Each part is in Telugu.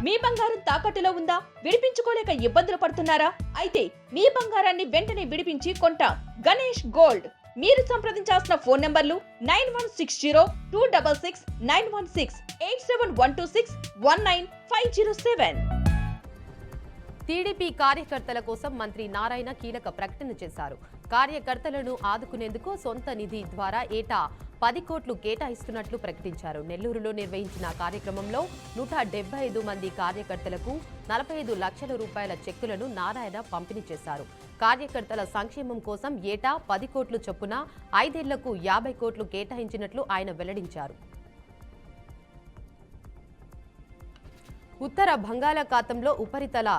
మీ బంగారం తాకట్టులో ఉందా? విడిపించుకోలేక ఇబ్బందులు పడుతున్నారా? అయితే మీ బంగారాన్ని వెంటనే విడిపించి కొంటాం. గణేష్ గోల్డ్. మీరు సంప్రదించాల్సిన ఫోన్ నంబర్లు 9160-266-916, 8712619507. టీడీపీ కార్యకర్తల కోసం మంత్రి నారాయణ కీలక ప్రకటన చేశారు. కార్యకర్తలను ఆదుకునేందుకు సొంత నిధి ద్వారా ఏటా 10 కోట్లు కేటాయిస్తున్నట్లు ప్రకటించారు. నెల్లూరులో నిర్వహించిన కార్యక్రమంలో 175 మంది కార్యకర్తలకు 45 లక్షల రూపాయల చెక్కులను నారాయణ పంపిణీ చేశారు. కార్యకర్తల సంక్షేమం కోసం ఏటా 10 కోట్లు చొప్పున 5 ఏళ్లకు 50 కోట్లు కేటాయించినట్లు ఆయన వెల్లడించారు. ఉత్తర బంగాళాఖాతంలో ఉపరితల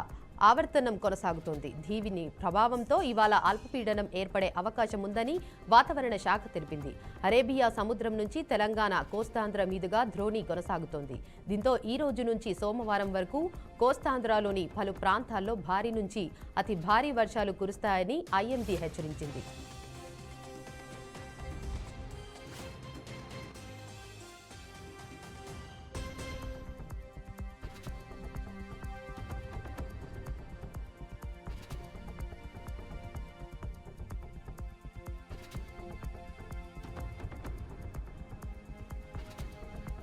ఆవర్తనం కొనసాగుతోంది. దీని ప్రభావంతో ఇవాళ అల్పపీడనం ఏర్పడే అవకాశం ఉందని వాతావరణ శాఖ తెలిపింది. అరేబియా సముద్రం నుంచి తెలంగాణ కోస్తాంధ్ర మీదుగా ద్రోణి కొనసాగుతోంది. దీంతో ఈ రోజు నుంచి సోమవారం వరకు కోస్తాంధ్రలోని పలు ప్రాంతాల్లో భారీ నుంచి అతి భారీ వర్షాలు కురుస్తాయని ఐఎండీ హెచ్చరించింది.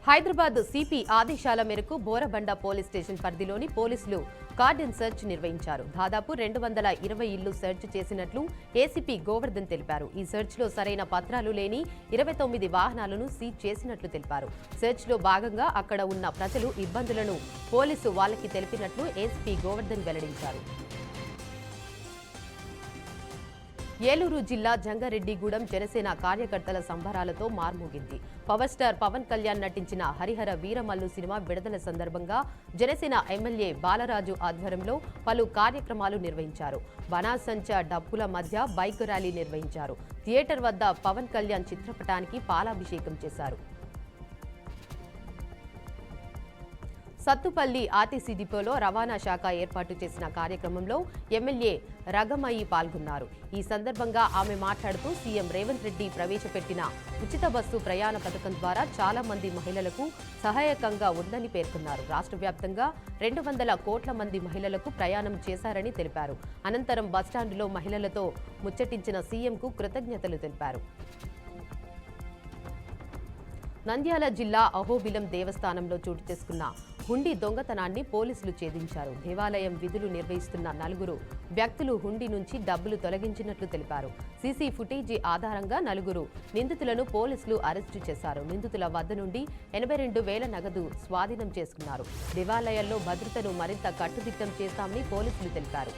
హైదరాబాద్ సిపి ఆదేశాల మేరకు బోరబండ పోలీస్ స్టేషన్ పరిధిలోని పోలీసులు కార్డన్ సెర్చ్ నిర్వహించారు. దాదాపు 220 ఇళ్లు సెర్చ్ చేసినట్లు ఏసీపీ గోవర్ధన్ తెలిపారు. ఈ సెర్చ్ లో సరైన పత్రాలు లేని 29 వాహనాలను సీజ్ చేసినట్లు తెలిపారు. సెర్చ్ లో భాగంగా అక్కడ ఉన్న ప్రజలు ఇబ్బందులను పోలీసు వాళ్ళకి తెలిపినట్లు ఏసీపీ గోవర్ధన్ వెల్లడించారు. ఏలూరు జిల్లా జంగారెడ్డిగూడెం జనసేన కార్యకర్తల సంబరాలతో మార్మోగింది. పవర్ స్టార్ పవన్ కళ్యాణ్ నటించిన హరిహర వీరమల్లు సినిమా విడుదల సందర్భంగా జనసేన ఎమ్మెల్యే బాలరాజు ఆధ్వర్యంలో పలు కార్యక్రమాలు నిర్వహించారు. బనాసంచ డప్పుల మధ్య బైక్ ర్యాలీ నిర్వహించారు. థియేటర్ వద్ద పవన్ కళ్యాణ్ చిత్రపటానికి పాలాభిషేకం చేశారు. సత్తుపల్లి ఆర్టీసీ డిపోలో రవాణా శాఖ ఏర్పాటు చేసిన కార్యక్రమంలో ఎమ్మెల్యే రగమయ్యి పాల్గొన్నారు. ఈ సందర్భంగా ఆమె మాట్లాడుతూ సీఎం రేవంత్ రెడ్డి ప్రవేశపెట్టిన ఉచిత బస్సు ప్రయాణ పథకం ద్వారా చాలా మంది మహిళలకు సహాయకంగా ఉందని పేర్కొన్నారు. రాష్ట్ర వ్యాప్తంగా 200 కోట్ల మంది మహిళలకు ప్రయాణం చేశారని తెలిపారు. అనంతరం బస్టాండులో మహిళలతో ముచ్చటించిన సీఎంకు కృతజ్ఞతలు తెలిపారు. నంద్యాల జిల్లా అహోబిలం దేవస్థానంలో చోటు చేసుకున్న హుండీ దొంగతనాన్ని పోలీసులు ఛేదించారు. దేవాలయం విధులు నిర్వహిస్తున్న 4 వ్యక్తులు హుండీ నుంచి డబ్బులు తొలగించినట్లు తెలిపారు. సీసీ ఫుటేజీ ఆధారంగా 4 నిందితులను పోలీసులు అరెస్టు చేశారు. నిందితుల వద్ద నుండి 82,000 నగదు స్వాధీనం చేసుకున్నారు. దేవాలయాల్లో భద్రతను మరింత కట్టుదిట్టం చేస్తామని పోలీసులు తెలిపారు.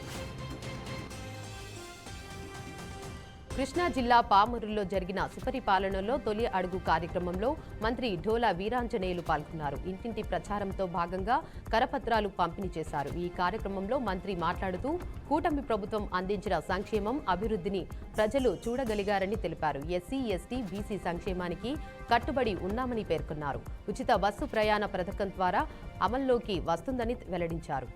కృష్ణా జిల్లా పామూరులో జరిగిన సుపరిపాలనలో తొలి అడుగు కార్యక్రమంలో మంత్రి ఢోలా వీరాంజనేయులు పాల్గొన్నారు. ఇంటింటి ప్రచారంతో భాగంగా కరపత్రాలు పంపిణీ చేశారు. ఈ కార్యక్రమంలో మంత్రి మాట్లాడుతూ కూటమి ప్రభుత్వం అందించిన సంక్షేమం, అభివృద్ధిని ప్రజలు చూడగలిగారని తెలిపారు. ఎస్సీ, ఎస్టీ, బీసీ సంక్షేమానికి కట్టుబడి ఉన్నామని పేర్కొన్నారు. ఉచిత బస్సు ప్రయాణ పథకం ద్వారా అమల్లోకి వస్తుందని వెల్లడించారు.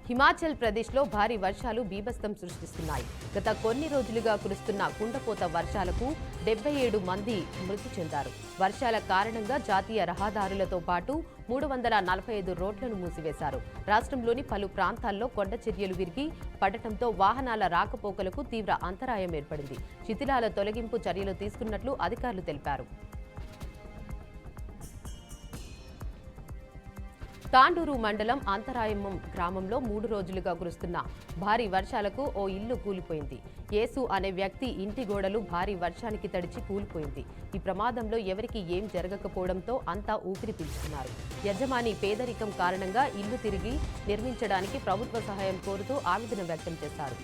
హిమాచల్ ప్రదేశ్లో భారీ వర్షాలు బీభత్సం సృష్టిస్తున్నాయి. గత కొన్ని రోజులుగా కురుస్తున్న కుండపోత వర్షాలకు 77 మంది మృతి చెందారు. వర్షాల కారణంగా జాతీయ రహదారులతో పాటు 345 రోడ్లను మూసివేశారు. రాష్ట్రంలోని పలు ప్రాంతాల్లో కొండ చర్యలు విరిగి పడటంతో వాహనాల రాకపోకలకు తీవ్ర అంతరాయం ఏర్పడింది. శిథిలాల తొలగింపు చర్యలు తీసుకున్నట్లు అధికారులు తెలిపారు. తాండూరు మండలం అంతరాయమం గ్రామంలో 3 రోజులుగా కురుస్తున్న భారీ వర్షాలకు ఓ ఇల్లు కూలిపోయింది. యేసు అనే వ్యక్తి ఇంటి గోడలు భారీ వర్షానికి తడిచి కూలిపోయింది. ఈ ప్రమాదంలో ఎవరికీ ఏం జరగకపోవడంతో అంతా ఊపిరి పీల్చుకున్నారు. యజమాని పేదరికం కారణంగా ఇల్లు తిరిగి నిర్మించడానికి ప్రభుత్వ సహాయం కోరుతూ ఆవేదన వ్యక్తం చేశారు.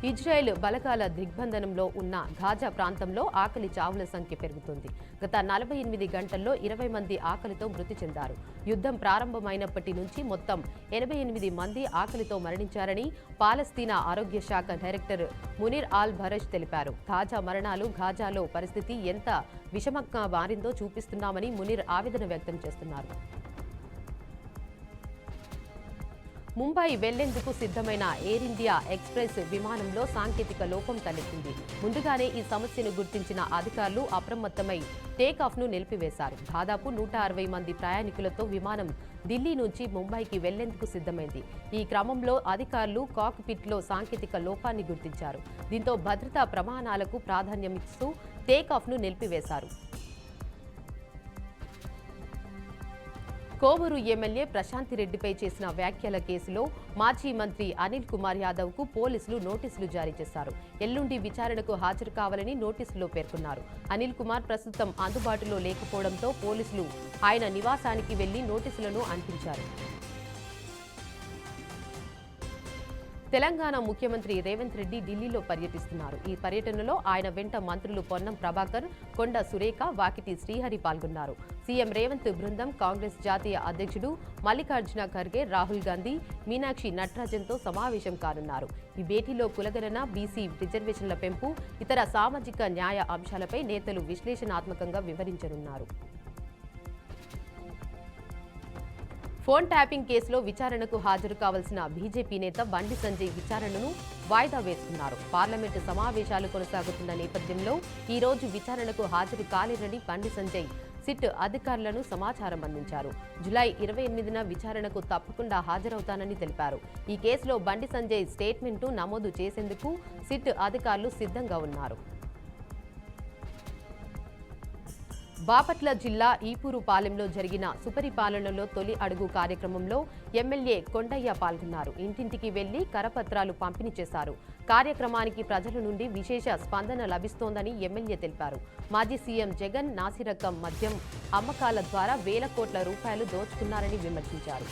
ఇజ్రాయెల్ బలగాల దిగ్బంధనంలో ఉన్న గాజా ప్రాంతంలో ఆకలి చావుల సంఖ్య పెరుగుతోంది. గత 48 గంటల్లో 20 మంది ఆకలితో మృతి చెందారు. యుద్ధం ప్రారంభమైనప్పటి నుంచి మొత్తం 88 మంది ఆకలితో మరణించారని పాలస్తీనా ఆరోగ్య శాఖ డైరెక్టర్ మునీర్ ఆల్ భరష్ తెలిపారు. తాజా మరణాలు గాజాలో పరిస్థితి ఎంత విషమంగా మారిందో చూపిస్తున్నామని మునీర్ ఆవేదన వ్యక్తం చేస్తున్నారు. ముంబై వెళ్లేందుకు సిద్ధమైన ఎయిర్ ఇండియా ఎక్స్ప్రెస్ విమానంలో సాంకేతిక లోపం తలెత్తింది. ముందుగానే ఈ సమస్యను గుర్తించిన అధికారులు అప్రమత్తమై టేకాఫ్ను నిలిపివేశారు. దాదాపు 160 మంది ప్రయాణికులతో విమానం ఢిల్లీ నుంచి ముంబైకి వెళ్లేందుకు సిద్ధమైంది. ఈ క్రమంలో అధికారులు కాక్పిట్లో సాంకేతిక లోపాన్ని గుర్తించారు. దీంతో భద్రతా ప్రమాణాలకు ప్రాధాన్యమిస్తూ టేకాఫ్ను నిలిపివేశారు. కోవూరు ఎమ్మెల్యే ప్రశాంతిరెడ్డిపై చేసిన వ్యాఖ్యల కేసులో మాజీ మంత్రి అనిల్ కుమార్ యాదవ్కు పోలీసులు నోటీసులు జారీ చేశారు. ఎల్లుండి విచారణకు హాజరు కావాలని నోటీసులో పేర్కొన్నారు. అనిల్ కుమార్ ప్రస్తుతం అందుబాటులో లేకపోవడంతో పోలీసులు ఆయన నివాసానికి వెళ్లి నోటీసులను అంటించారు. తెలంగాణ ముఖ్యమంత్రి రేవంత్ రెడ్డి ఢిల్లీలో పర్యటిస్తున్నారు. ఈ పర్యటనలో ఆయన వెంట మంత్రులు పొన్నం ప్రభాకర్, కొండ సురేఖ, వాకిటి శ్రీహరి పాల్గొన్నారు. సీఎం రేవంత్ బృందం కాంగ్రెస్ జాతీయ అధ్యక్షుడు మల్లికార్జున ఖర్గే, రాహుల్ గాంధీ, మీనాక్షి నటరాజన్తో సమావేశం కానున్నారు. ఈ భేటీలో కులగణన, బీసీ రిజర్వేషన్ల పెంపు, ఇతర సామాజిక న్యాయ అంశాలపై నేతలు విశ్లేషణాత్మకంగా వివరించనున్నారు. ఫోన్ ట్యాపింగ్ కేసులో విచారణకు హాజరు కావాల్సిన బీజేపీ నేత బండి సంజయ్ విచారణను వాయిదా వేసుకున్నారు. పార్లమెంటు సమావేశాలు కొనసాగుతున్న నేపథ్యంలో ఈ రోజు విచారణకు హాజరు కాలేరని బండి సంజయ్ సిట్ అధికారులను సమాచారం అందించారు. జులై 28న విచారణకు తప్పకుండా హాజరవుతానని తెలిపారు. ఈ కేసులో బండి సంజయ్ స్టేట్మెంట్ను నమోదు చేసేందుకు సిట్ అధికారులు సిద్ధంగా ఉన్నారు. బాపట్ల జిల్లా ఈపూరుపాలెంలో జరిగిన సుపరిపాలనలో తొలి అడుగు కార్యక్రమంలో ఎమ్మెల్యే కొండయ్య పాల్గొన్నారు. ఇంటింటికి వెళ్లి కరపత్రాలు పంపిణీ చేశారు. కార్యక్రమానికి ప్రజల నుండి విశేష స్పందన లభిస్తోందని ఎమ్మెల్యే తెలిపారు. మాజీ సీఎం జగన్ నాసిరకం మద్యం అమ్మకాల ద్వారా వేల కోట్ల రూపాయలు దోచుకున్నారని విమర్శించారు.